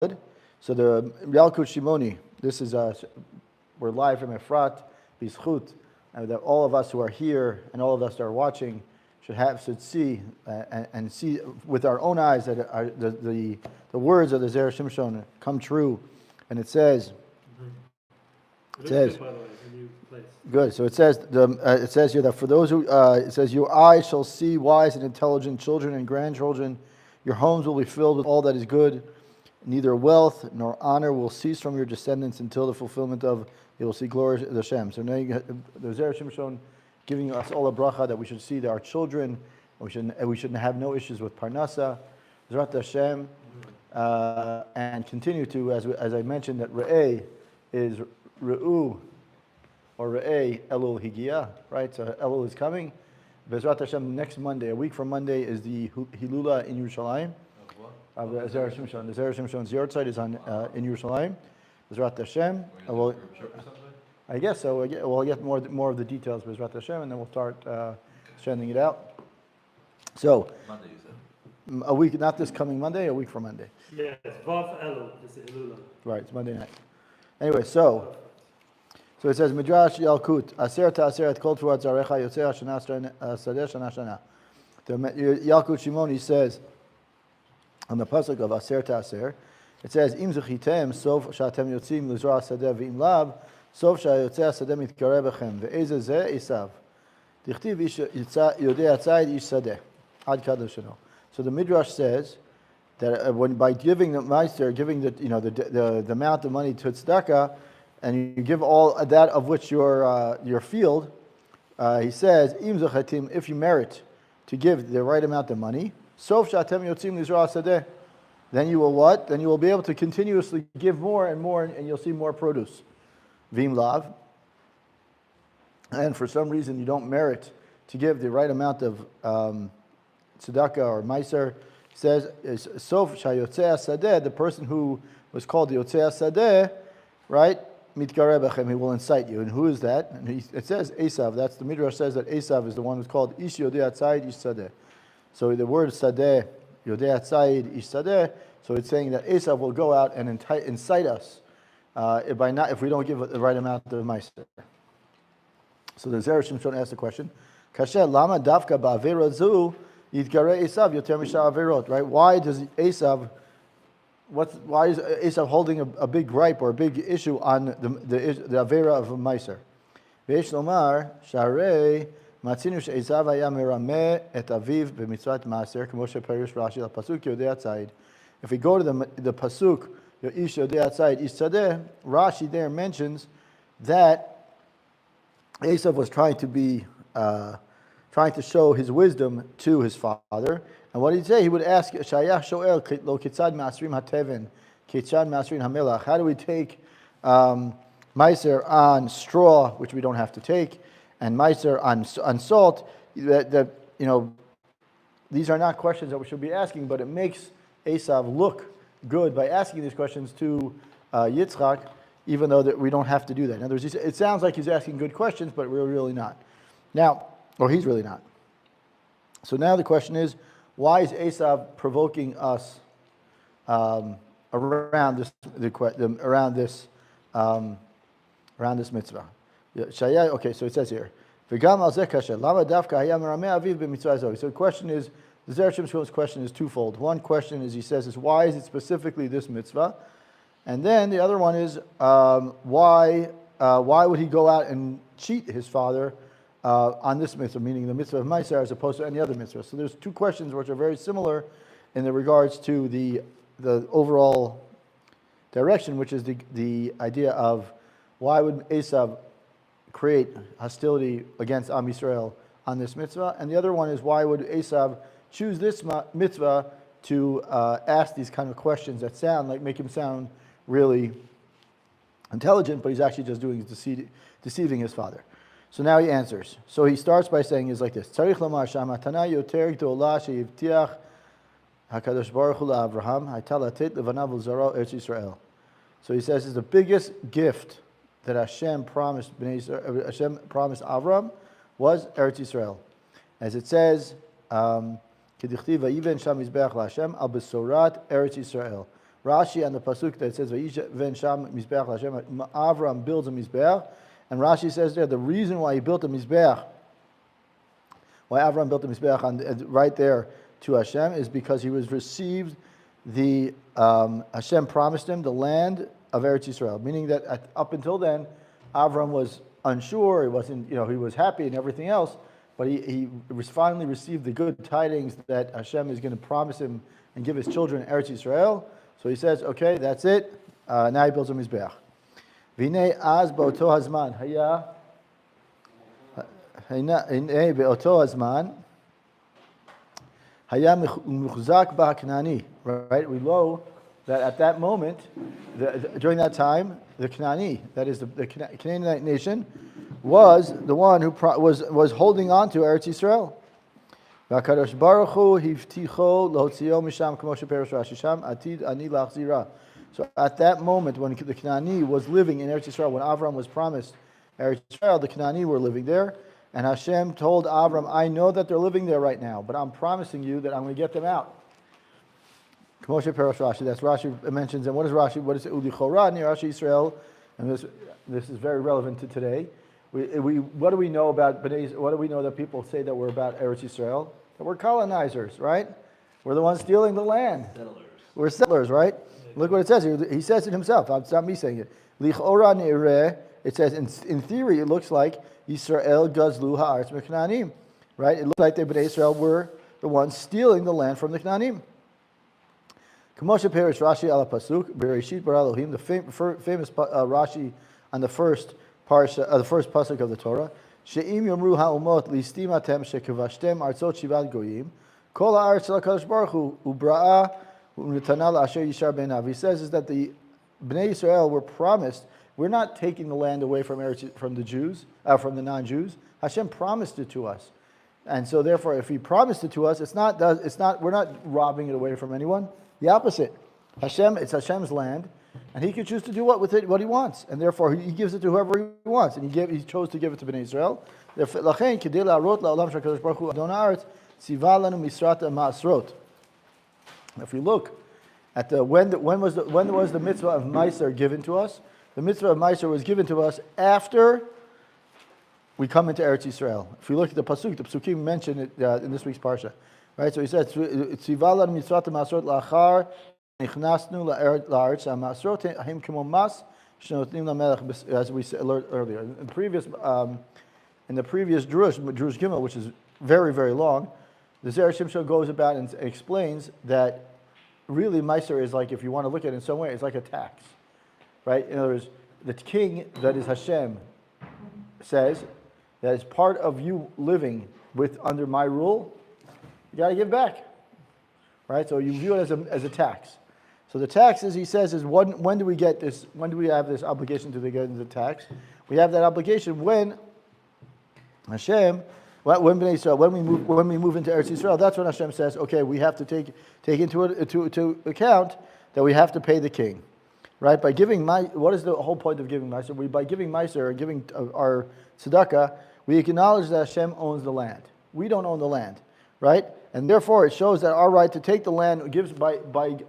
So the Yalkut Shimoni, this is we're live from Efrat, Bizchut, and that all of us who are here and all of us that are watching should see and see with our own eyes that the words of the Zera Shimshon come true. And it says, good. So it says here that for those who it says your eyes shall see wise and intelligent children and grandchildren. Your homes will be filled with all that is good. Neither wealth nor honor will cease from your descendants until the fulfillment of you will see glory of Hashem. So now the Zera Shimshon giving us all a bracha that we should see that our children, we should have no issues with parnasa, Zrat Hashem, and continue to, as I mentioned, that Re'eh is Re'u, or Re'eh Elul Higia, right? So Elul is coming. Bezrat Hashem, next Monday, a week from Monday, is the Hilula in Yerushalayim. Of the Zera Shimshon. The Zera Shimshon's yard site is in Yerushalayim. Bezrat Hashem. I guess so. We'll get more of the details, Bezrat Hashem, and then we'll start sending it out. So, Monday, you said? a week, not this coming Monday, a week from Monday. Yes, Vav Elul, this is Hilula. Right, it's Monday night. Anyway, so it says, Midrash Yalkut, Aser ta'aseret kol tuat zarecha yotzei hashana sadeh shana shana. The Yalkut Shimoni says, on the pasuk of Aser ta'aser, it says, Im zechitem sof shatem yotzim lizra sadeh v'im lav, sof shayotzei sadeh mitkareh bechem, ve'eze zeh isav. Dichtiv ish yodei atzayid ish sadeh. Ad kadosh shano. So the Midrash says that when by giving the meister, giving the amount of money to tzedakah, and you give all that of which your field, he says, Im zechitim, if you merit to give the right amount of money, Sof shatem yotzim lizra sadeh. Then you will what? Then you will be able to continuously give more and more, and you'll see more produce. Vim lav. And for some reason you don't merit to give the right amount of tzedakah or meiser. Says Sof shayotzei sadeh. The person who was called the yotzei sadeh, right? Mitkareh bechem. He will incite you. And who is that? And it says Esav. That's the Midrash says that Esav is the one who's called Ish Yodei Atzayid Ish Sadeh. So the word sadeh, Yodei Atzayid Ish Sadeh, so it's saying that Esav will go out and incite us if we don't give the right amount of meiser. So the Zera Shimshon asked the question, Kasher lama davka ba'avera zu yitgareh Esav yoter misha averot, right? Why is Esav holding a big gripe or a big issue on the avera of meiser? V'yesh lomar sharei Matzinu she'esav haya merameh et aviv b'mitzvat maaser k'mo she'perish Rashi l'pasuk yodei atzayid. If we go to the pasuk Ish yodei atzayid ish sadeh, Rashi there mentions that Esav was trying to show his wisdom to his father. And what did he say? He would ask Shayach shoel lo kitzad ma'asrin hateven kitzad ma'asrin hamelach. How do we take meiser on straw, which we don't have to take, and meiser on salt? These are not questions that we should be asking, but it makes Esav look good by asking these questions to Yitzchak, even though that we don't have to do that. In other words, it sounds like he's asking good questions, but we're really not. Now, or he's really not. So now the question is, why is Esav provoking us around this mitzvah? Okay, so it says here. So the question is, the Zera Shimshon's question is twofold. One question is, he says, why is it specifically this mitzvah? And then the other one is, why would he go out and cheat his father on this mitzvah, meaning the mitzvah of meiser, as opposed to any other mitzvah? So there's two questions which are very similar in the regards to the overall direction, which is the idea of why would Esav create hostility against Am Yisrael on this mitzvah, and the other one is why would Esav choose this mitzvah to ask these kind of questions that make him sound really intelligent, but he's actually just deceiving his father. So now he answers. So he starts by saying is like this: Tzarich lamar shamatana yoter gdola sheyivtiach Hakadosh Baruch Hu la'Avraham hayta latet levanav ulzaro Eretz Yisrael. So he says, is the biggest gift that Hashem promised Avram was Eretz Yisrael, as it says, "Kedichtiv vayiven sham mizbeach laHashem al besorat Eretz Yisrael." Rashi on the pasuk that says Ven Sham Mizbeach Hashem, Avram builds a Mizbeach, and Rashi says there the reason why he built a Mizbeach, why Avram built a Mizbeach right there to Hashem, is because he was received the Hashem promised him the land of Eretz Yisrael, meaning that up until then, Avram was unsure. He wasn't, he was happy and everything else, but he finally received the good tidings that Hashem is going to promise him and give his children Eretz Yisrael. So he says, okay, that's it. Now he builds a Mizbeach. V'nei az ba'oto hazman haya be'oto hazman haya muchzak ba'Knani. Right? We know that at that moment, during that time, the Knani, that is the Canaanite nation, was the one who was holding on to Eretz Yisrael. V'akadosh baruch hu hivticho lotzio misham k'mo sheperush Rashi sham atid ani lachzira. So at that moment, when the Knani was living in Eretz Yisrael, when Avram was promised Eretz Yisrael, the Knani were living there, and Hashem told Avram, I know that they're living there right now, but I'm promising you that I'm going to get them out. K'mo sheperush Rashi, that's Rashi mentions, and what is Rashi? What is it? Ulichora near Rashi Yisrael, and this is very relevant to today. What do we know about Bnei? What do we know that people say that we're about Eretz Yisrael? That we're colonizers, right? We're the ones stealing the land. Settlers. We're settlers, right? Look what it says here. He says it himself. It's not me saying it. Lichora ne'ireh. It says in theory it looks like Yisrael gazlu ha'aretz meknanim, right? It looks like the Bnei Israel were the ones stealing the land from the Knanim. K'moshe perish Rashi ala pasuk bereshit bara Elohim, the famous Rashi on the first Parshat, the first pasuk of the Torah. She'im yomru ha'umot listim atem shekavashtem artzot shivat goyim kol ha'aretz shel HaKadosh Baruch Hu ubra'a u'netana la'asher yishar beinav. He says is that the Bnei Israel were promised. We're not taking the land away from the Jews, from the non-Jews. Hashem promised it to us, and so therefore, if He promised it to us, it's not. We're not robbing it away from anyone. The opposite. It's Hashem's land, and He can choose to do what He wants, and therefore He gives it to whoever He wants, and He chose to give it to Bnei Israel. If we look at when was the mitzvah of Meiser given to us? The mitzvah of Meiser was given to us after we come into Eretz Yisrael. If we look at the Psukim mentioned it in this week's Parsha. Right, so he said, "Tziva lanu mitzvot ha'masrot la'achar nichnasnu la'aretz ha'masrot ha'im k'mo mas shenotnim lamelech." As we said earlier, in the previous Drush Gimel, which is very very long, the Zera Shimshon goes about and explains that really Meiser is like, if you want to look at it in some way, it's like a tax, right? In other words, the king, that is Hashem, says that as part of you living under my rule, you got to give back, right? So you view it as a tax. So the tax, as he says, is when do we get this? When do we have this obligation to get the tax? We have that obligation when Hashem, when Bnei Israel, when we move into Eretz Yisrael. That's when Hashem says, okay, we have to take into account that we have to pay the king, right? By giving what is the whole point of giving Meiser? By giving Meiser, giving our tzedakah, we acknowledge that Hashem owns the land. We don't own the land, right? And therefore, it shows that our right to take the land gives by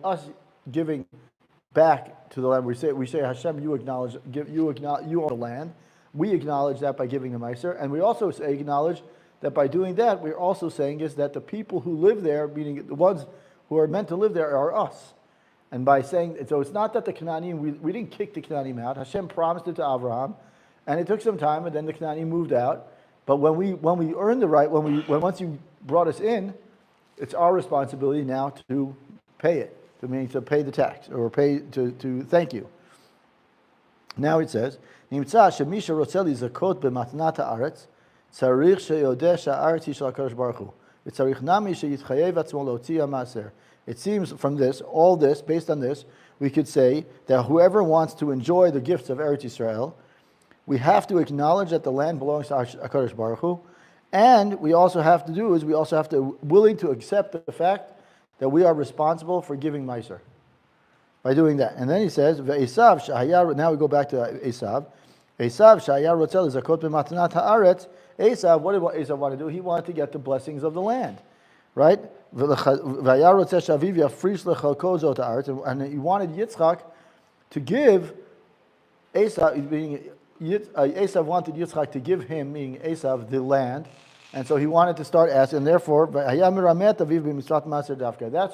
us giving back to the land. We say Hashem, you own the land. We acknowledge that by giving the Meiser, and we also acknowledge that by doing that, we're also saying is that the people who live there, meaning the ones who are meant to live there, are us. And by saying, so it's not that the Canaanim, we didn't kick the Canaanim out. Hashem promised it to Abraham, and it took some time, and then the Canaanim moved out. But when we earned the right, once you brought us in, it's our responsibility now to pay it, to pay the tax, or to thank you. Now it says, "Nimtza shemisha rotzeh lizakot b'matnat haaretz, tzarich sheyodeh sha'aretz hi shel HaKadosh Baruch Hu, v'tzarich nami sheyitchayev atzmo lotzi ha'maser." It seems from this, all this, based on this, we could say that whoever wants to enjoy the gifts of Eretz Yisrael, we have to acknowledge that the land belongs to HaKadosh Baruch Hu, and we also have to willing to accept the fact that we are responsible for giving Meiser by doing that. And then he says, "Ve'esav shahaya." Now we go back to Esav. Esav shahaya rotzel zakot b'matnat haaretz. Esav, what did Esav want to do? He wanted to get the blessings of the land, right? And he wanted Yitzchak to give Esav wanted Yitzchak to give him, meaning Esav, the land, and so he wanted to start asking, and therefore, that's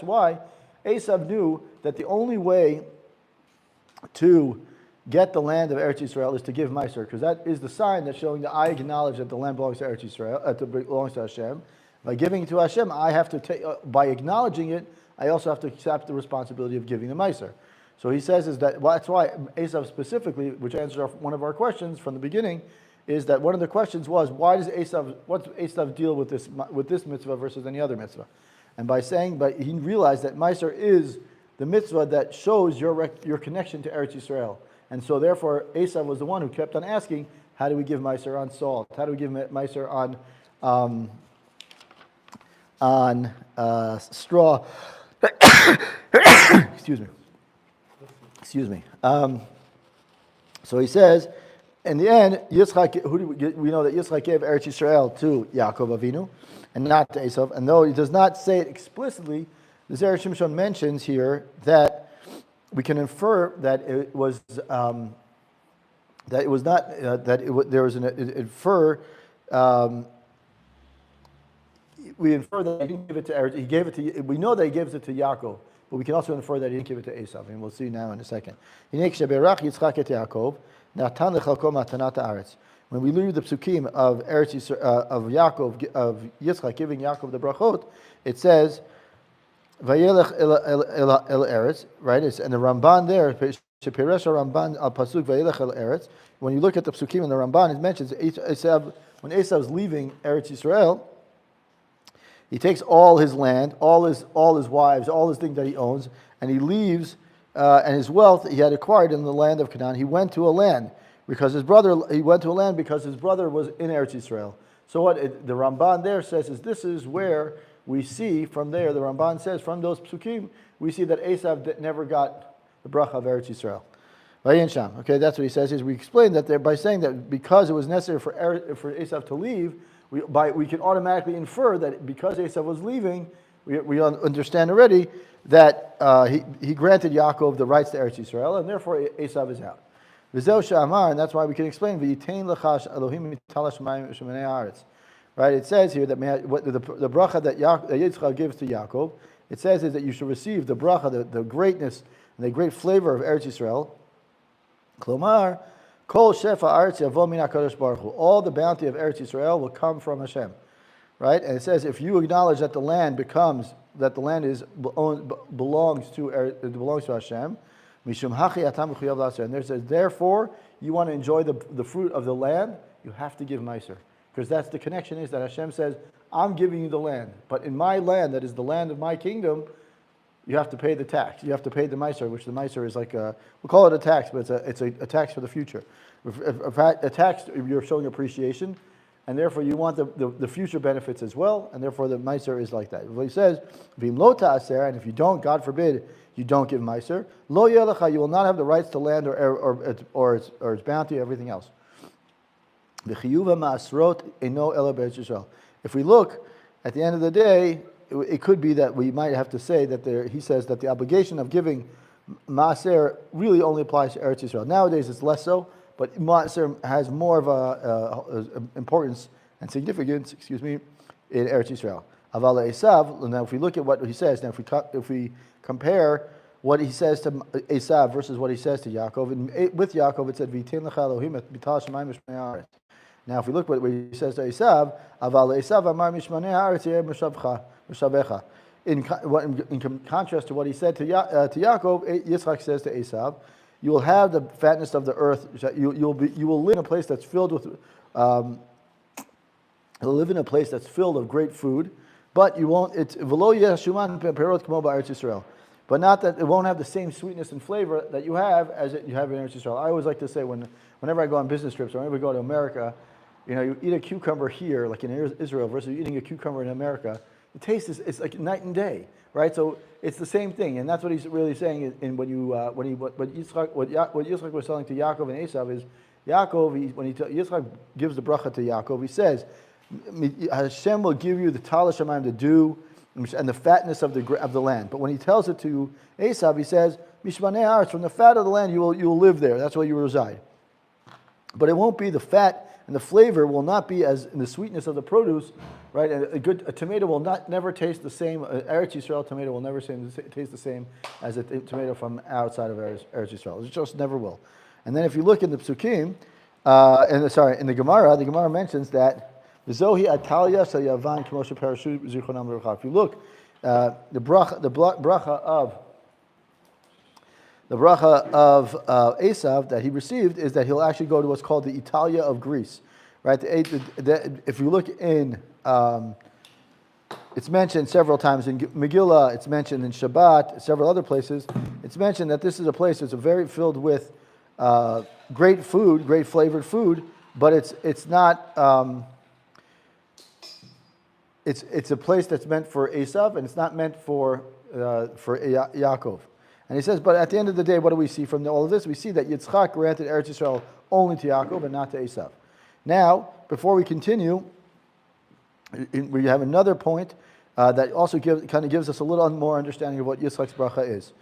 why Esav knew that the only way to get the land of Eretz Yisrael is to give Meiser, because that is the sign that's showing that I acknowledge that the land belongs to Eretz Yisrael, belongs to Hashem. By giving it to Hashem, I have to take, by acknowledging it, I also have to accept the responsibility of giving the Meiser. So he says is that, well, that's why Esav specifically, which answers one of our questions from the beginning, is that one of the questions was, what's Esav deal with this mitzvah versus any other mitzvah? And by saying, but he realized that Meiser is the mitzvah that shows your connection to Eretz Yisrael. And so therefore, Esav was the one who kept on asking, how do we give Meiser on salt? How do we give Meiser on straw? Excuse me. So he says, in the end, Yitzchak, we know that Yitzchak gave Eretz Yisrael to Yaakov Avinu and not to Esav. And though he does not say it explicitly, the Zera Shimshon mentions here that we can infer that it was that it was not there was an infer. We infer that he didn't give it to Eretz. He gave it to. We know that he gives it to Yaakov. But we can also infer that he didn't give it to Esav, and we'll see now in a second. When we read the psukim of Yitzchak giving Yaakov the brachot, it says, "Vayelech el eretz," right? And the Ramban there, Shepiresh Ramban al pasuk Vayelech el eretz. When you look at the psukim in the Ramban, it mentions Esav, when Esav is leaving Eretz Yisrael, he takes all his land, all his wives, all his things that he owns, and he leaves, and his wealth he had acquired in the land of Canaan. He went to a land because his brother was in Eretz Yisrael. So what the Ramban there says is this is where we see from there. The Ramban says from those psukim we see that Esav never got the bracha of Eretz Yisrael. Okay, that's what he says. Is we explained that there by saying that because it was necessary for Esav to leave. We can automatically infer that because Esav was leaving, we understand already that he granted Yaakov the rights to Eretz Yisrael, and therefore Esav is out. And that's why we can explain right? It says here that the bracha that Yitzchak gives to Yaakov, it says is that you should receive the bracha, the greatness and the great flavor of Eretz Yisrael. Klomar. Kol shefa aretz yavo min HaKadosh Baruch Hu. All the bounty of Eretz Yisrael will come from Hashem, right? And it says if you acknowledge that the land belongs to Hashem, mishum hachi atam v'chuyav l'asher. And there says therefore you want to enjoy the fruit of the land, you have to give meiser, because that's the connection is that Hashem says I'm giving you the land, but in my land that is the land of my kingdom, you have to pay the tax. You have to pay the meiser, which the meiser is like we'll call it a tax, but it's a tax for the future. A tax, you're showing appreciation, and therefore you want the future benefits as well, and therefore the meiser is like that. Well, he says, "V'im lo ta'aser," and if you don't, God forbid, you don't give meiser, lo yelecha, you will not have the rights to land or its bounty, or everything else. V'chiyuva ma'asrot eno ela be'eretz Yisrael. If we look at the end of the day, it could be that we might have to say that he says that the obligation of giving maaser really only applies to Eretz Yisrael. Nowadays it's less so, but maaser has more of a importance and significance, in Eretz Yisrael. Aval Esav. Now, if we look at what he says, now if we compare what he says to Esav versus what he says to Yaakov, and with Yaakov it said V'yitin lecha Elohim et bital shamayim v'shmei haaretz. Now, if we look at what he says to Esav, Aval Esav amar mishmanei haaretz yeh m'shabecha. In contrast to what he said to Yaakov, Yitzchak says to Esav, "You will have the fatness of the earth. You will live in a place that's filled with. You'll live in a place that's filled of great food, but you won't. It's v'lo yeshuman perot k'mo ba'eretz Yisrael. But not that it won't have the same sweetness and flavor that you have as you have in Eretz Yisrael. I always like to say whenever I go on business trips or whenever we go to America, you eat a cucumber here, like in Israel, versus eating a cucumber in America. The taste is like night and day, right? So it's the same thing, and that's what he's really saying. In what Yitzchak was telling to Yaakov and Esav is Yaakov. Yitzchak gives the bracha to Yaakov, he says, Hashem will give you the tal shamayim, the dew and the fatness of the land. But when he tells it to Esav, he says, Mishmanei haaretz, from the fat of the land you will live there. That's where you will reside. But it won't be the fat, and the flavor will not be as in the sweetness of the produce, right? A tomato will never taste the same. Eretz Yisrael tomato will never taste the same as a tomato from outside of Eretz Yisrael. It just never will. And then if you look in the Psukim, in the Gemara mentions that V'zohi atalia shel Yavan k'mo sheparashu zichronam l'bracha. If you look, the bracha of Esav that he received is that he'll actually go to what's called the Italia of Greece, right? If you look in, it's mentioned several times in Megillah. It's mentioned in Shabbat, several other places. It's mentioned that this is a place that's very filled with great food, great flavored food, but it's not. It's a place that's meant for Esav, and it's not meant for Yaakov. And he says, but at the end of the day, what do we see from all of this? We see that Yitzchak granted Eretz Yisrael only to Yaakov and not to Esav. Now, before we continue, we have another point that also gives us a little more understanding of what Yitzchak's bracha is.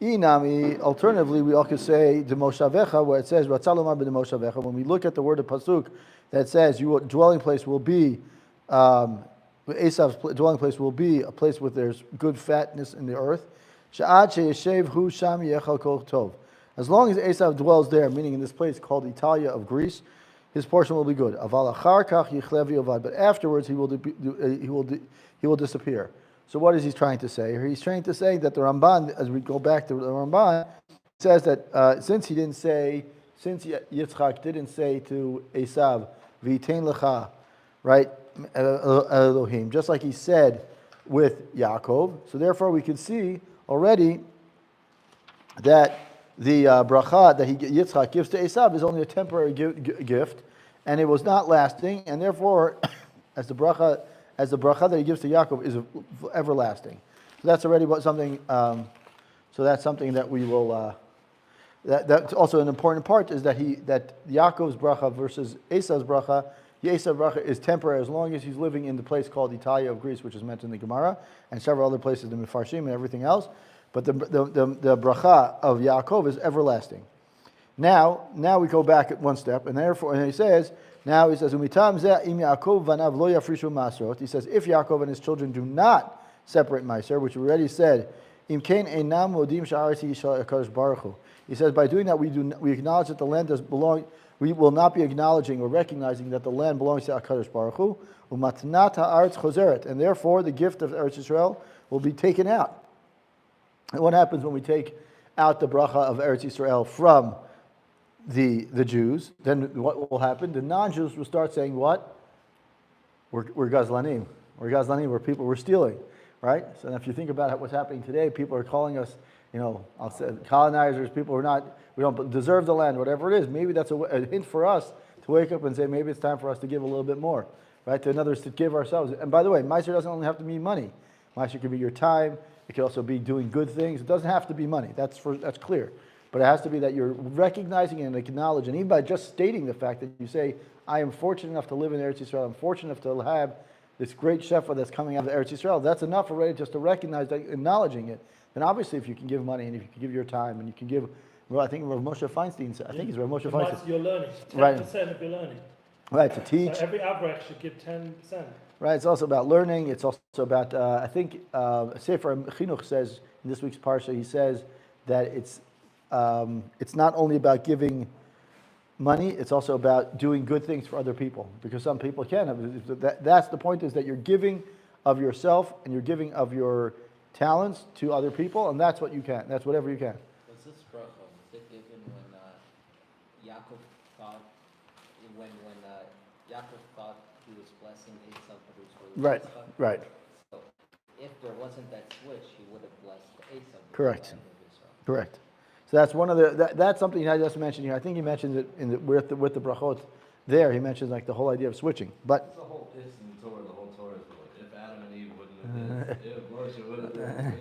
Inami, alternatively, we also say the Moshavecha, where it says Ratzalomar ben Moshavecha. When we look at the word of pasuk that says your dwelling place will be Esav's dwelling place will be a place where there's good fatness in the earth. As long as Esav dwells there, meaning in this place called Italia of Greece, his portion will be good. But afterwards he will disappear. So what is he trying to say? He's trying to say that the Ramban, as we go back to the Ramban, says that since Yitzchak didn't say to Esav, V'itein lecha, right, Elohim, just like he said with Yaakov. So therefore we can see already that the bracha that Yitzchak gives to Esav is only a temporary gift, and it was not lasting, and therefore, as the bracha that he gives to Yaakov is everlasting. So that's already something. So that's something that we will. That's also an important part is that Yaakov's bracha versus Esav's bracha. The Esav bracha is temporary as long as he's living in the place called Italia of Greece, which is mentioned in the Gemara, and several other places in the Mefarshim and everything else. But the bracha of Yaakov is everlasting. Now we go back at one step, and therefore, he says, Umitam zeh im Yaakov vanav lo yafrishu masrot. He says, if Yaakov and his children do not separate Meiser, which we already said, im kein einam modim sha'aretz yishal HaKadosh Baruch Hu. He says, by doing that, we acknowledge that the land does belong. We will not be acknowledging or recognizing that the land belongs to HaKadosh Baruch Hu. Umatnat ha'aretz chozeret, and therefore the gift of Eretz Yisrael will be taken out. And what happens when we take out the bracha of Eretz Yisrael from the Jews? Then what will happen? The non-Jews will start saying, what? We're Gazlanim. We're people, we're stealing, right? So if you think about what's happening today, people are calling us, I'll say colonizers, people we don't deserve the land, whatever it is. Maybe that's a hint for us to wake up and say, maybe it's time for us to give a little bit more, right? In other words, to give ourselves. And by the way, Meiser doesn't only have to mean money. Meiser could be your time. It could also be doing good things. It doesn't have to be money. That's clear. But it has to be that you're recognizing and acknowledging, and even by just stating the fact that you say, I am fortunate enough to live in Eretz Yisrael. I'm fortunate enough to have this great shefa that's coming out of Eretz Yisrael. That's enough already just to recognize that, acknowledging it. Then obviously if you can give money and if you can give your time and you can give, well, I think Rav Moshe Feinstein said, it's Rav Moshe Feinstein. You're learning. 10% right. of your learning. Right, to teach. So every Avrech should give 10%. Right, it's also about learning. It's also about, I think Sefer Chinuch says, in this week's Parsha, he says that it's not only about giving money, it's also about doing good things for other people. Because some people can. That's the point, is that you're giving of yourself and you're giving of your talents to other people, and that's what you can. That's whatever you can. Was this bracha, was it given when Yaakov thought, when Yaakov thought he was blessing Esau, but it was really Right, Esau? right. So if there wasn't that switch, he would have blessed Esau. Correct. Correct. So that's one of that's something I just mentioned here. I think he mentions it with the brachot there. He mentions like the whole idea of switching. But the whole is in the Torah. The whole Torah is like, if Adam and Eve wouldn't have been, if Moshe would have been.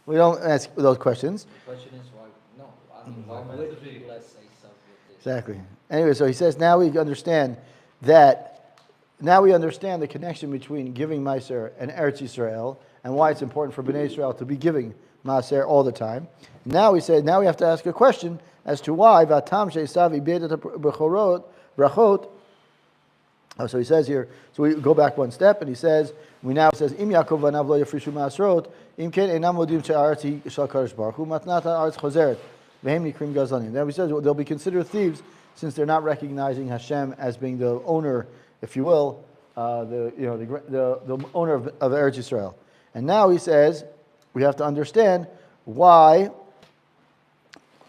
we don't ask those questions. The question is why? No, I mean, why would he bless Esau with this? Exactly. Anyway, so he says now we understand that. Now we understand the connection between giving Meiser and Eretz Yisrael, and why it's important for Bnei Israel to be giving maaser all the time. Now we have to ask a question as to why Vatam she'esav ibed et brachot. So he says here. So we go back one step, and he says, Im Yaakov v'anav lo yafrishu maasrot, im ken einam modim she'aretz hi shel Kadosh Baruch Hu matnat ha'aretz chozeret v'hem nikrim gazlanim. Then he says they'll be considered thieves since they're not recognizing Hashem as being the owner, if you will, the owner of Eretz Yisrael. And now he says we have to understand why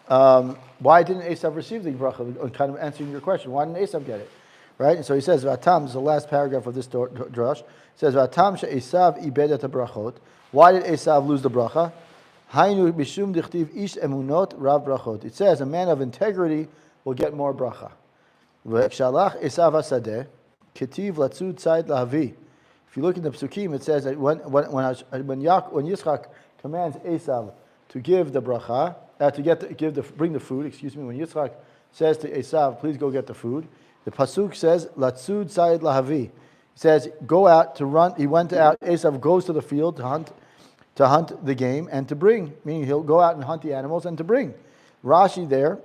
didn't Esav receive the bracha? Kind of answering your question, why didn't Esav get it? Right? And so he says, Vatam, this is the last paragraph of this drush. It says, Vatam she'esav ibed et brachot. Why did Esav lose the bracha? Hainu bishum dichtiv ish emunot rav brachot. It says, a man of integrity will get more bracha. V'kshalach Esav hasadeh, ketiv latzud tzayid lahavi. If you look in the psukim, it says that when Yitzchak commands Esav to give the bracha, bring the food. When Yitzchak says to Esav, please go get the food, the pasuk says, "Latzud tzayid lahavi." It says, "Go out to run." He went out. Esav goes to the field to hunt the game and to bring. Meaning, he'll go out and hunt the animals and to bring. Rashi there.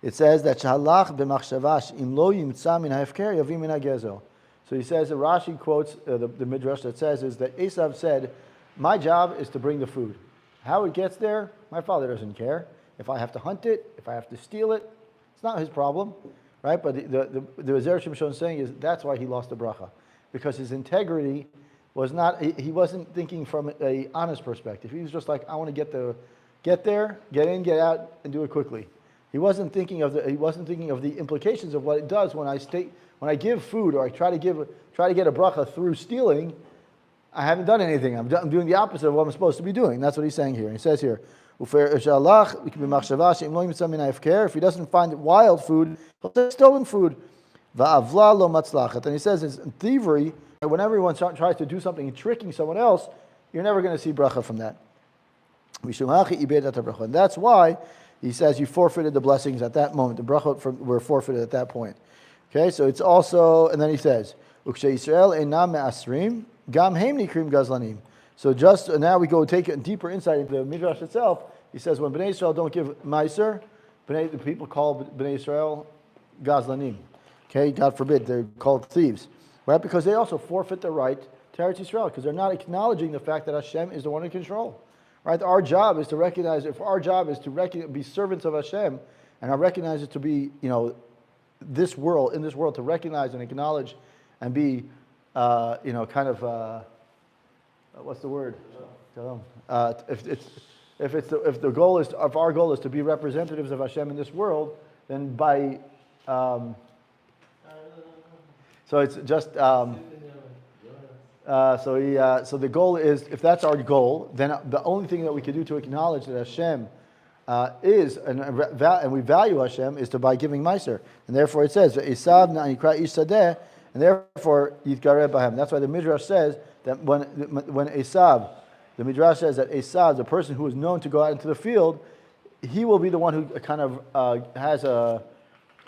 It says that Shahalach b'machshavash im lo yimtza min ha'efker yavi min ha'gezel. So he says, Rashi quotes the midrash that says is that Esav said, "My job is to bring the food. How it gets there, my father doesn't care. If I have to hunt it, if I have to steal it, it's not his problem, right?" But the Zera Shimshon is saying is that's why he lost the bracha, because his integrity was not. He wasn't thinking from a honest perspective. He was just like, I want to get there, get in, get out, and do it quickly. He wasn't thinking of the implications of what it does when I give food or I try to get a bracha through stealing. I haven't done anything. I'm doing the opposite of what I'm supposed to be doing. That's what he's saying here. He says here, if he doesn't find wild food, he'll say stolen food. And he says it's thievery. When everyone tries to do something tricking someone else, you're never going to see bracha from that. And that's why he says you forfeited the blessings at that moment. The brachot were forfeited at that point. Okay, so it's also, and then he says, so just now we go take a deeper insight into the midrash itself. He says when Bnei Israel don't give meiser, the people call Bnei Israel gazlanim. Okay, God forbid, they're called thieves, right? Because they also forfeit the right to Eretz Yisrael because they're not acknowledging the fact that Hashem is the one in control. Right? Our job is to recognize. If our job is to be servants of Hashem, and I recognize it to be, in this world to recognize and acknowledge, and be, what's the word? If our goal is to be representatives of Hashem in this world, then by so it's just so the goal is, if that's our goal, then the only thing that we can do to acknowledge that Hashem is and we value Hashem is by giving meiser, and therefore it says Esav na'ikra ish sadeh, and therefore yitgareh b'hem. That's why the midrash says that when Esav, the midrash says that Esav, the person who is known to go out into the field, he will be the one who kind of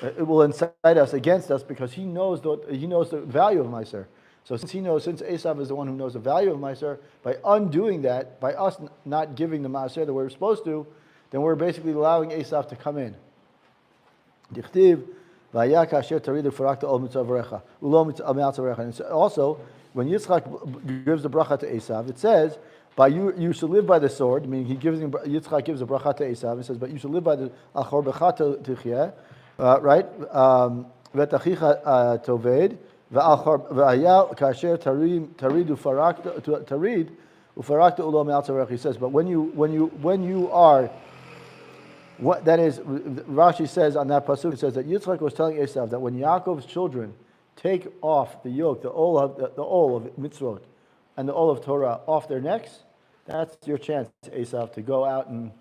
it will incite us against us because he knows the value of meiser. So since Esav is the one who knows the value of meiser, by undoing that, by us not giving the maaser that we're supposed to, then we're basically allowing Esav to come in. Dichtiv v'haya kasher taridu farakta ol mitzavarecha ulo mitzavarecha. And also, when Yitzchak gives the bracha to Esav, it says, "By you should live by the sword." Meaning, Yitzchak gives the bracha to Esav. It says, "But you should live by the achor becha tichyeh," right? V'tachicha toved. He says, but when you are, what that is, Rashi says on that pasuk, it says that Yitzchak was telling Esav that when Yaakov's children take off the yoke, the ol of mitzvot and the ol of Torah off their necks, that's your chance, Esav, to go out and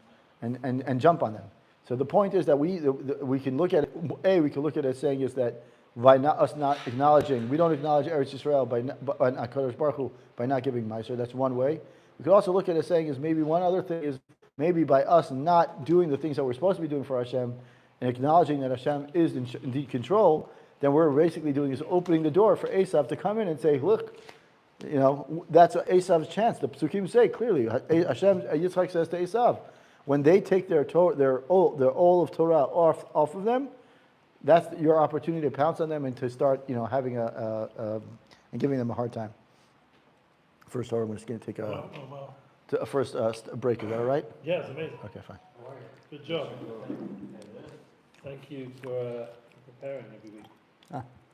jump on them. So the point is that we can look at it. We can look at it saying is that by us not acknowledging, we don't acknowledge Eretz Yisrael by Kadosh Baruch Hu by not giving meiser. That's one way. We could also look at it saying is maybe one other thing is maybe by us not doing the things that we're supposed to be doing for Hashem and acknowledging that Hashem is indeed control, then we're basically doing is opening the door for Esav to come in and say, look, You know, that's Esav's chance. The Psukim say clearly, Hashem, Yitzchak says to Esav, when they take their all of Torah off of them, that's your opportunity to pounce on them and to start, having and giving them a hard time. First, Torah, we're just going to take Wow. a first break. Is that all right? Yeah, it's amazing. Okay, fine. Good job. Thank you for preparing every week.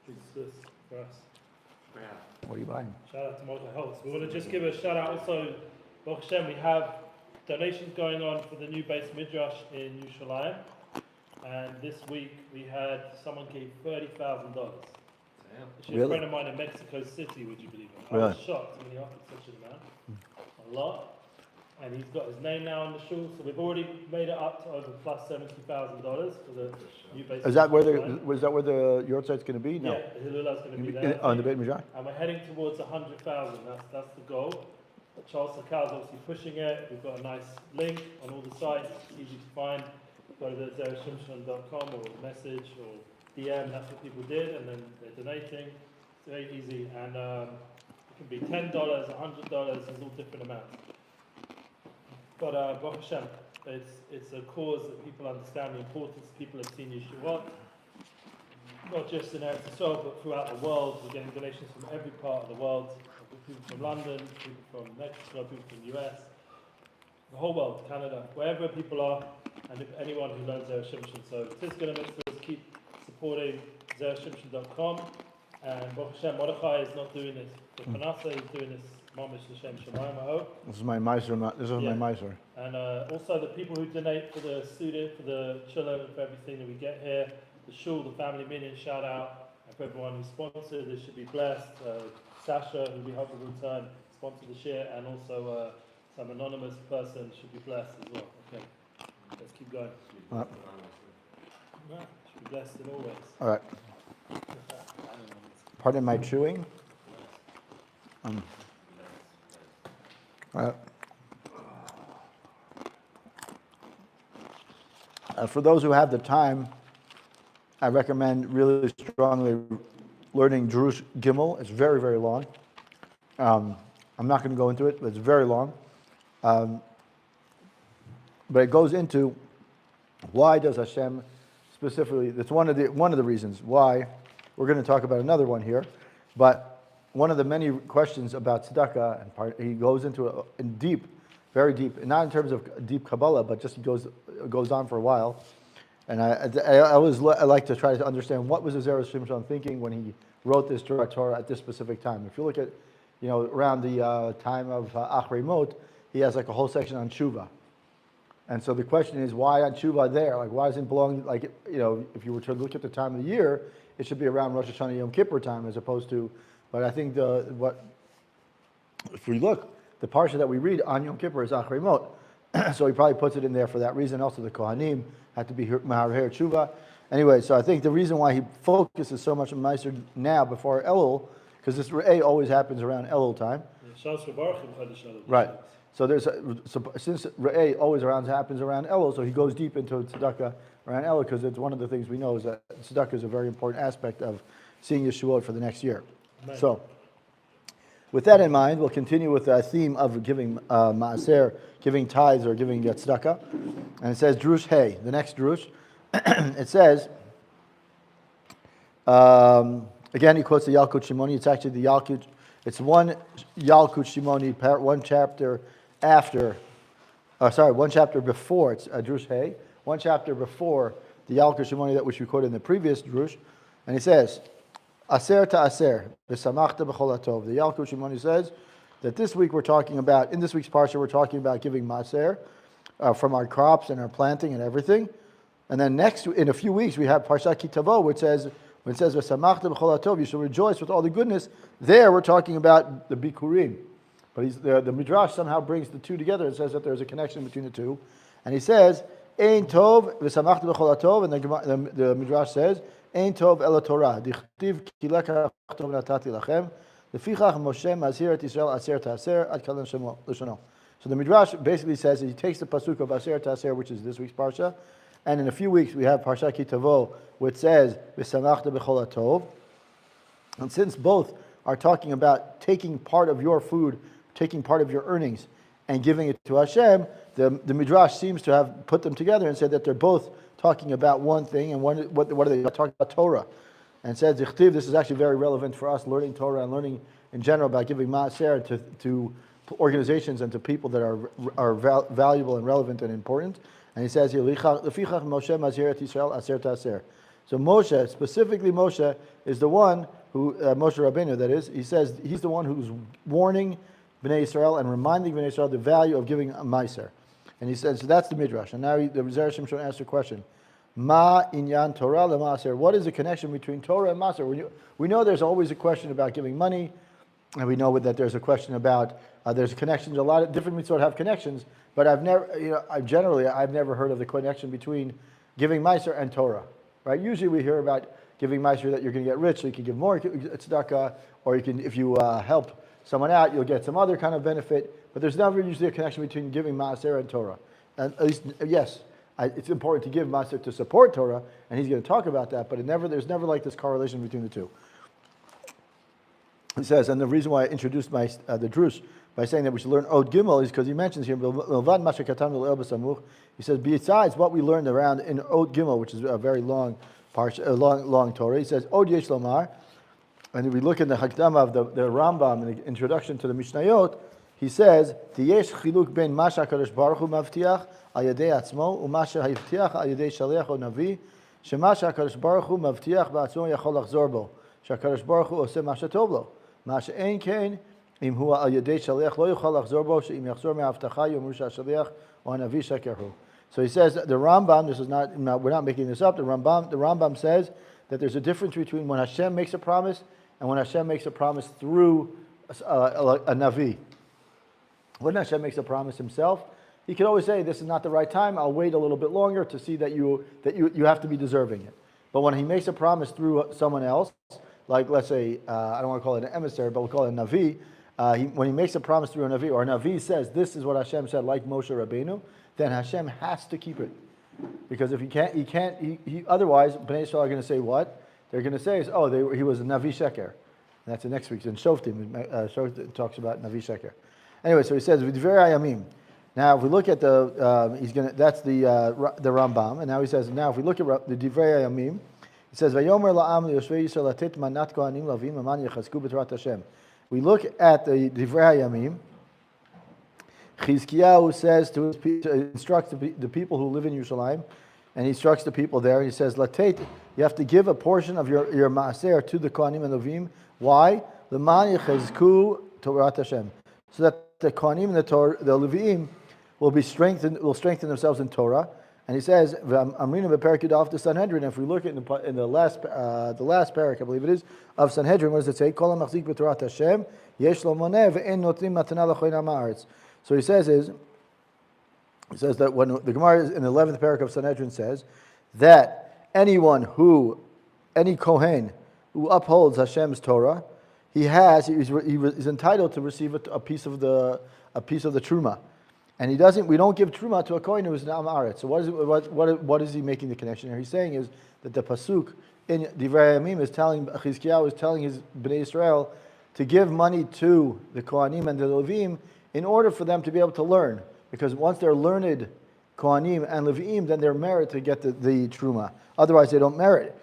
It's this for us. What are you buying? Shout out to Mordecai Holtz. We want to just give a shout out also, Baruch Hashem, we have donations going on for the new base midrash in Yerushalayim. And this week we had someone gave $30,000. Actually, Really? a friend of mine in Mexico City, would you believe it? I Really? was shocked when he offered such an amount. A lot. And he's got his name now on the shul, so we've already made it up to over plus $70,000 for the new base. Is that where midrash. the your site's going to be? No. Yeah, the Hilula's going to be there. On the Beit Midrash? And we're heading towards 100,000. That's the goal. Charles Sakal's obviously pushing it. We've got a nice link on all the sites. It's easy to find. Go to the zerashimshon.com or message or DM. That's what people did, and then they're donating. It's very easy, and it can be $10, $100. There's all different amounts. But Baruch Hashem, it's a cause that people understand the importance. People have seen Yeshuot, not just in Eretz Yisrael, but throughout the world. We're getting donations from every part of the world. People from London, people from Mexico, people from the US, the whole world, Canada, wherever people are, and if anyone who learns Zera Shimshon. So Tizkana Mitzvahs, keep supporting ZeraShimshon.com. And Baruch Hashem, Mordecai is not doing this for Panasa, he's doing this Mamish L'Shem Shamayim, I hope. This is my miser. This is Yeah. my miser. And also the people who donate for the student, for the children, for everything that we get here, the shul, the family minion, shout out, and for everyone who sponsored, they should be blessed. Sasha, who we hope will return, sponsored the share, and also some anonymous person should be blessed as well. Okay, let's keep going. All right. Yeah, should be blessed in all ways. All right. Pardon my chewing. All right. For those who have the time, I recommend really strongly learning Drush Gimel. It's very, very long. I'm not going to go into it, but it's very long. But it goes into why does Hashem specifically, that's one of the reasons why. We're going to talk about another one here, but one of the many questions about tzedakah, and he goes into it in deep, very deep, not in terms of deep Kabbalah, but just goes on for a while. And I always like to try to understand what was the Zera Shimshon thinking when he wrote this Torah at this specific time. If you look at, around the time of Achrei Mot, he has like a whole section on tshuva. And so the question is, why on tshuva there? Like, why doesn't it belong, if you were to look at the time of the year, it should be around Rosh Hashanah Yom Kippur time as opposed to, but I think if we look, the Parshat that we read on Yom Kippur is Achrei Mot. So he probably puts it in there for that reason. Also the Kohanim had to be Maharher Tshuva. Anyway, so I think the reason why he focuses so much on Meiser now before Elul, because this Re'eh always happens around Elul time. Right. So since Re'eh always happens around Elul, so he goes deep into tzedakah around Elul, because it's one of the things we know is that tzedakah is a very important aspect of seeing Yeshuot for the next year. Amen. So, with that in mind, we'll continue with the theme of giving maaser, giving tithes or giving tzedakah. And it says Drush Hey, the next Drush. It says, again he quotes the Yalkut Shimoni. It's actually the Yalkut. It's one Yalkut Shimoni, one chapter after. One chapter before. It's Drush Hey. One chapter before the Yalkut Shimoni that which we quoted in the previous Drush, and he says, Aser ta'aser, v'samachta b'chol hatov. The Yalkut Shimoni says that this week in this week's Parsha, we're talking about giving maaser from our crops and our planting and everything. And then in a few weeks, we have Parshat Kitavo, which says, when it says, v'samachta b'chol hatov, you shall rejoice with all the goodness. There, we're talking about the Bikurim. But the Midrash somehow brings the two together and says that there's a connection between the two. And he says, Ein tov v'samachta b'chol hatov, and the Midrash says, Ein tov ela Torah. Dichtiv ki lekach tov natati lachem. Lefichach Moshe mazhir et Yisrael aser ta'aser ad kalan l'shono. So the Midrash basically says that he takes the pasuk of aser ta'aser, which is this week's parsha, and in a few weeks we have Parshat Kitavo, which says v'samachta b'chol hatov. And since both are talking about taking part of your food, taking part of your earnings, and giving it to Hashem, the Midrash seems to have put them together and said that they're both talking about one thing, and what are they talking about? Torah. And said, zt'l, this is actually very relevant for us learning Torah and learning in general about giving maaser to organizations and to people that are valuable and relevant and important. And he says here, Lefichach Moshe mazir et Yisrael aser ta'aser. So Moshe, specifically Moshe, is the one who, Moshe Rabbeinu that is, he says he's the one who's warning Bnei Yisrael and reminding Bnei Yisrael the value of giving a maaser. And he says, so that's the Midrash. And now the Zera Shimshon asked a question. Ma inyan Torah le-maaser. What is the connection between Torah and maaser? We know there's always a question about giving money, and we know that there's a question about, there's connections, a lot of different mitzvot have connections, but I've never heard of the connection between giving maaser and Torah, right? Usually we hear about giving maaser that you're going to get rich, so you can give more tzedakah, or you can, if you help someone out, you'll get some other kind of benefit, but there's never usually a connection between giving maaser and Torah. And at least, yes, it's important to give maaser to support Torah, and he's going to talk about that, but there's never like this correlation between the two. He says, and the reason why I introduced the drush by saying that we should learn Od Gimel is because he mentions here, he says, besides what we learned around in Od Gimel, which is a very long Torah, he says, Od Yesh Lomar, and if we look in the Hakdama of the Rambam, in the introduction to the Mishnayot, he says, Tiyesh chiluk ben masha HaKadosh Baruch Hu mavtiach al yadei atzmo, u'masha ha'ivtiach al yadei shaliach o navi, shemasha HaKadosh Baruch Hu mavtiach ba'atzmo yachol lachzor bo, she'HaKadosh Baruch Hu oseh masha tov lo. Masha ein kein, im hu al yadei shaliach lo yachol lachzor bo, she'im yachzor me'avtacha yomru sha'shaliach o navi sheker hu. So he says, the Rambam, this is not, we're not making this up, the Rambam says that there's a difference between when Hashem makes a promise and when Hashem makes a promise through a Navi. When Hashem makes a promise himself, he can always say, this is not the right time, I'll wait a little bit longer to see that you have to be deserving it. But when he makes a promise through someone else, like let's say, I don't want to call it an emissary, but we'll call it a Navi, when he makes a promise through a Navi, or a Navi says, this is what Hashem said, like Moshe Rabbeinu, then Hashem has to keep it. Because if he otherwise, Bnei Yisrael are going to say what? They're going to say, he was a Navi Sheker. And that's the next week's in Shoftim. Shoftim talks about Navi Sheker. Anyway, so he says, V'divrei Hayamim. Now, if we look at that's the Rambam. And now he says, if we look at the Divrei Hayamim, he says, Vayomer la'am liyoshvei Yisrael latet manat kohanim lavim aman yechazku b'torat Hashem. We look at the Divrei Hayamim. Chizkiyahu says to instruct the people who live in Yerushalayim, and he instructs the people there. He says, "Latet, you have to give a portion of your maaser to the Kohanim and Levim. Why? L'man yechazku Torah Hashem, so that the Kohanim and the Levim will strengthen themselves in Torah." And he says, "I'm reading the Parak Yudaf the Sanhedrin. If we look at in the last parak, I believe it is, of Sanhedrin, what does it say? Kol ha'machzik b'Torah Hashem yesh lo moneh ve'en notrim matana l'choyin ha'ma'aretz." So he says that when the Gemara in the 11th parak of Sanhedrin says that any Kohen who upholds Hashem's Torah, he's entitled to receive a piece of the truma, and we don't give truma to a Kohen who is an Amaret. So what is he making the connection here? He's saying is that the pasuk in Divrei Hayamim is telling Chizkiyahu is telling his Bnei Israel to give money to the Kohanim and the Levim in order for them to be able to learn. Because once they're learned Kohanim and Levim, then they're merit to get the Truma. Otherwise, they don't merit.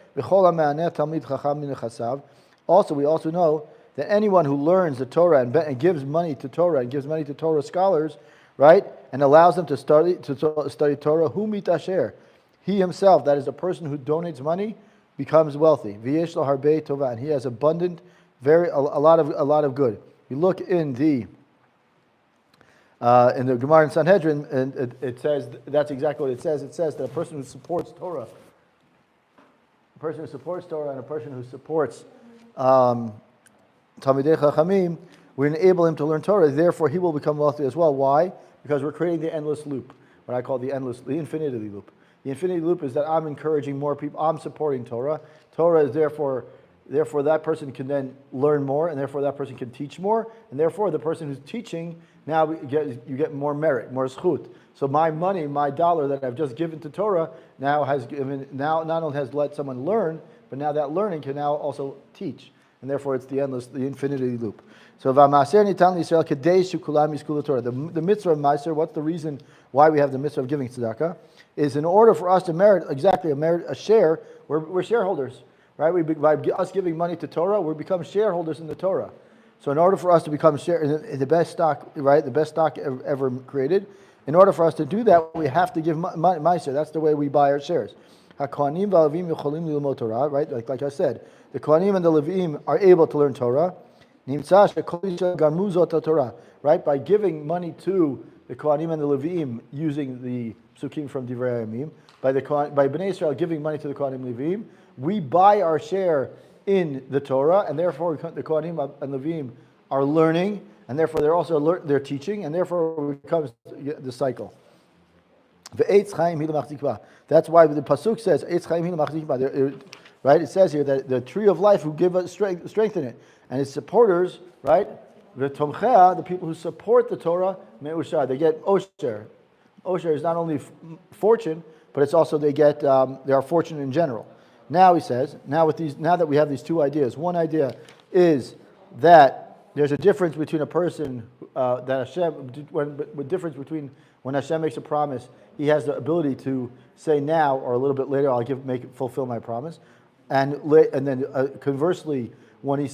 Also, we also know that anyone who learns the Torah and gives money to Torah and gives money to Torah scholars, right, and allows them to study Torah, hu mitasher, he himself, that is a person who donates money, becomes wealthy. V'yesh lo harbei tova, and he has abundant, a lot of good. You look in the Gemara in Sanhedrin, and it says, that's exactly what it says. It says that a person who supports Torah, and a person who supports Talmidei Chachamim, we enable him to learn Torah. Therefore, he will become wealthy as well. Why? Because we're creating the endless loop, what I call the infinity loop. The infinity loop is that I'm encouraging more people. I'm supporting Torah. Torah is therefore that person can then learn more, and therefore that person can teach more, and therefore the person who's teaching, now you get more merit, more zchut. So my money, my dollar that I've just given to Torah now not only has let someone learn, but now that learning can now also teach. and therefore it's the infinity loop. So v'maaser nitan l'Yisrael kedei shekulam yizku l'Torah. The mitzvah of maaser, what's the reason why we have the mitzvah of giving tzedakah? Is in order for us to merit a share. We're shareholders, right? By us giving money to Torah, we become shareholders in the Torah. So in order for us to become in the best stock, right, the best stock ever created, in order for us to do that, we have to give maaser. That's the way we buy our shares. HaKohanim v'Alevim yocholim lilmod Torah, right? Like I said, the Kohanim and the Levim are able to learn Torah. Nimtzah shekol Yisrael garmu zot Torah, right? By giving money to the Kohanim and the Levim using the psukim from Divrei Hayamim, by Bnei Israel giving money to the Kohanim and Levim, we buy our share in the Torah, and therefore the Kohanim and Levim are learning, and therefore they're teaching, and therefore it becomes the cycle. That's why the pasuk says, right? It says here that the tree of life who give us strength in it, and its supporters, right? The people who support the Torah, they get osher. Osher is not only fortune, but it's also they are fortunate in general. Now he says, now that we have these two ideas, one idea is that there's a difference between a person difference between when Hashem makes a promise, He has the ability to say now or a little bit later, fulfill my promise, and then conversely, when He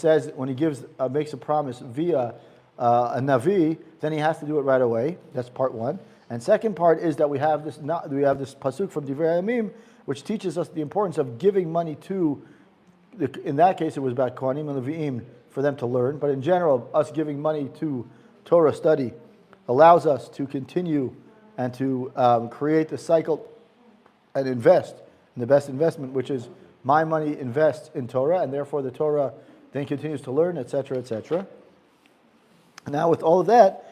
makes a promise via a navi, then He has to do it right away. That's part one. And second part is that we have this pasuk from Divrei Hayamim, which teaches us the importance of giving money to. In that case, it was about Kohanim and Leviim for them to learn. But in general, us giving money to Torah study allows us to continue and to create the cycle and invest in the best investment, which is my money invests in Torah, and therefore the Torah then continues to learn, etc., etc. Now, with all of that,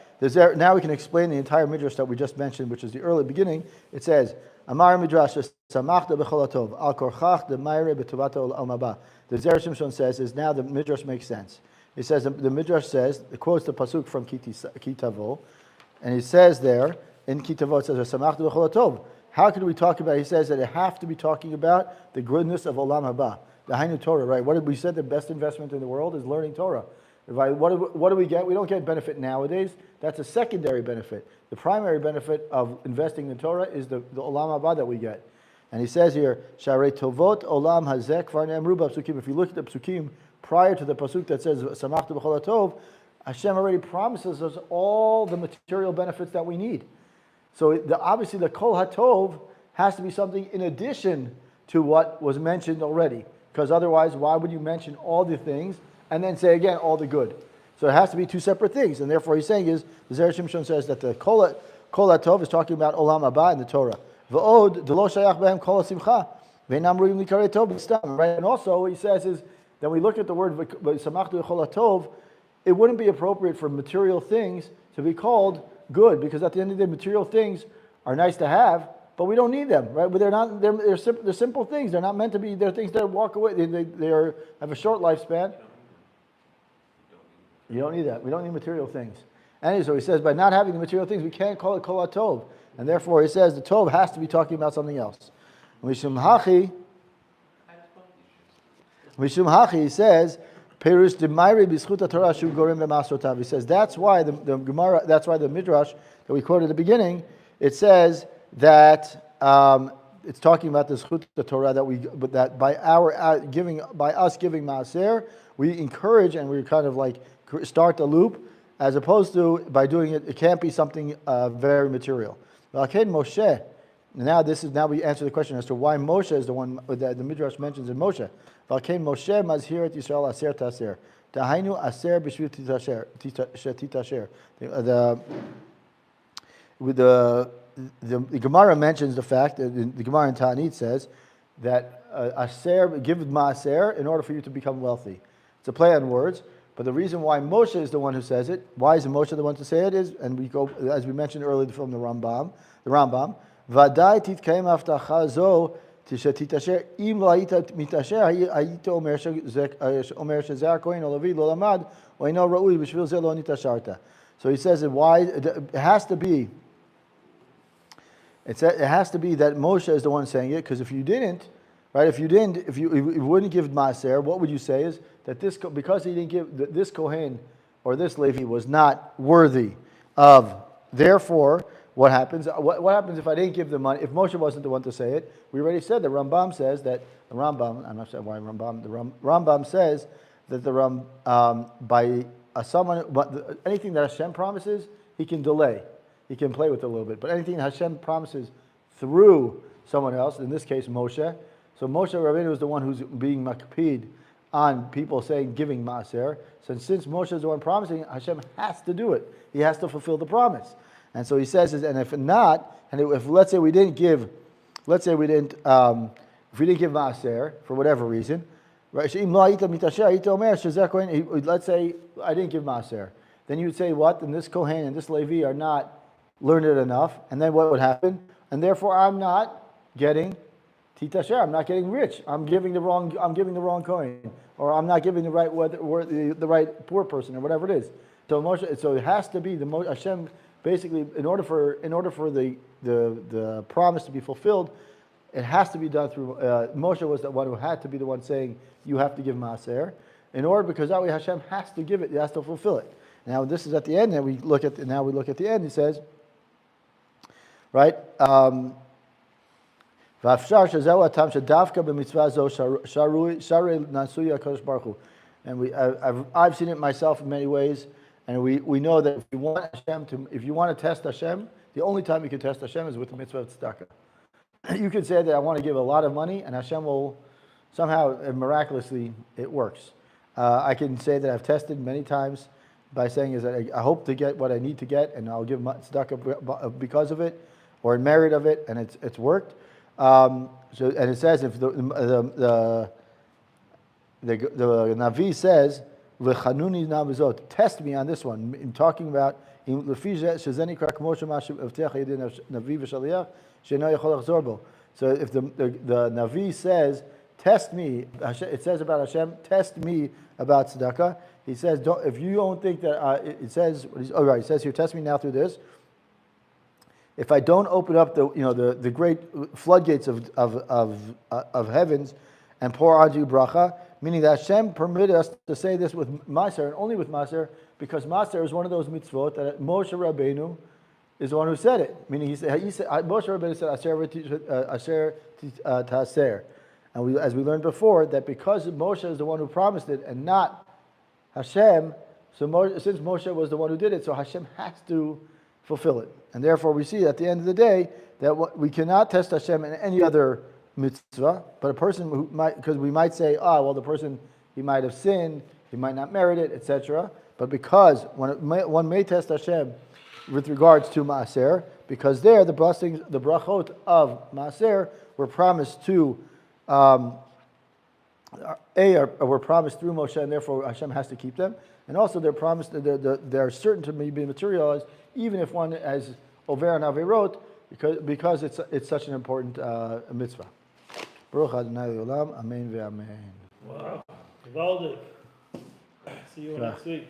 now we can explain the entire midrash that we just mentioned, which is the early beginning. It says, Amar midrash samachta b'cholatov al korchach demayre b'tovata olam haba. The Zera Shimshon says is now the midrash makes sense. It says the midrash says, it quotes the pasuk from Kitavo, and he says there in Kitavo it says samachta b'cholatov. How can we talk about? He says that it have to be talking about the goodness of olam haba, the Hainu Torah, right? What did we said? The best investment in the world is learning Torah. What do we get? We don't get benefit nowadays. That's a secondary benefit. The primary benefit of investing in Torah is the olam haba that we get. And he says here, Sharei tovot olam hazek kvar ne'amru b'psukim. If you look at the psukim prior to the pasuk that says samachta b'chol hatov, Hashem already promises us all the material benefits that we need. So obviously the kol hatov has to be something in addition to what was mentioned already. Because otherwise, why would you mention all the things and then say again all the good? So it has to be two separate things. And therefore he's saying the Zera Shimshon says that the kol hatov is talking about olam haba in the Torah. V'od delo shayach behem kol simcha ve'nam ruim likarei tov b'stam. Right, and also what he says is that we look at the word samachtu kol hatov, it wouldn't be appropriate for material things to be called good, because at the end of the day, material things are nice to have, but we don't need them, right? But they're simple things. They're not meant to be. They're things that walk away. They have a short lifespan. You don't need that. We don't need material things. And so he says, by not having the material things, we can't call it kol hatov. And therefore, he says the tov has to be talking about something else. Mishum hachi, he says, Perush demayre b'schut Torah shu gorim b'masrotav. He says that's why the Gemara, that's why the midrash that we quoted at the beginning, it says that it's talking about the schut Torah that by us giving maaser, we encourage and we kind of like start the loop, as opposed to by doing it can't be something very material. Moshe. Now we answer the question as to why Moshe is the one that the midrash mentions in Moshe. Moshe mazhirat Yisrael aser taser. Tahainu aser b'shvil titasher. The Gemara mentions the fact that the Gemara in Ta'anit says that give maaser in order for you to become wealthy. It's a play on words, but the reason why Moshe is the one who says it, why is Moshe the one to say it is, and we go as we mentioned earlier from the Rambam. Vadai titkaim haftacha zo tishatasher im la'ita mitasher hayita omer shezer kohen olavi lo lamad oino ra'ui b'shvil ze lo nitasharta. So he says that why it has to be. It has to be that Moshe is the one saying it, because if you didn't, right? If you wouldn't give maaser, what would you say is that because he didn't give this Kohen or this Levi was not worthy of. Therefore, what happens? What happens if I didn't give the money? If Moshe wasn't the one to say it, we already said the Rambam says that the Rambam. I'm not sure why Rambam. The Rambam says that anything that Hashem promises, he can delay. He can play with it a little bit. But anything that Hashem promises through someone else, in this case Moshe. So Moshe Rabbeinu is the one who's being makpid on people saying giving maaser. So since Moshe is the one promising, Hashem has to do it. He has to fulfill the promise. And so he says, and if not, and if let's say we didn't give maaser for whatever reason, right? Let's say I didn't give maaser. Then you would say what? Then this Kohen and this Levi are not learned enough. And then what would happen? And therefore I'm not getting titasher. I'm not getting rich. I'm giving the wrong Kohen, or I'm not giving the right poor person, or whatever it is. So Moshe, so it has to be Hashem. Basically, in order for the promise to be fulfilled, it has to be done through Moshe was the one who had to be the one saying you have to give maaser because that way Hashem has to give it. He has to fulfill it. Now this is at the end, and we look at the end. He says, right. And I've seen it myself in many ways. And we know that if you want to test Hashem, the only time you can test Hashem is with the mitzvah of tzedakah. You can say that I want to give a lot of money, and Hashem will somehow, miraculously, it works. I can say that I've tested many times by saying is that I hope to get what I need to get, and I'll give tzedakah because of it, or in merit of it, and it's worked. And it says if the Navi says, test me on this one. In talking about so if the Navi says, test me, it says about Hashem, test me about tzedakah. He says, if you don't think that, it says here, test me now through this. If I don't open up the great floodgates of heavens and pour onto you bracha, meaning that Hashem permitted us to say this with Maaser and only with Maaser, because Maaser is one of those mitzvot that Moshe Rabbeinu is the one who said it. Meaning Moshe Rabbeinu said Asher Taser. And as we learned before, that because Moshe is the one who promised it and not Hashem, since Moshe was the one who did it, so Hashem has to fulfill it. And therefore we see at the end of the day that we cannot test Hashem in any other mitzvah, but a person who might, because we might say, the person, he might have sinned, he might not merit it, etc. But because one may test Hashem with regards to Maaser, because there the blessings, the brachot of Maaser were promised to were promised through Moshe, and therefore Hashem has to keep them. And also they're promised, they're certain to be materialized, even if one has over and averot, because it's such an important mitzvah. Baruch Adonai Olam, Amen ve'Amen. Wow. Valdik. See you next week.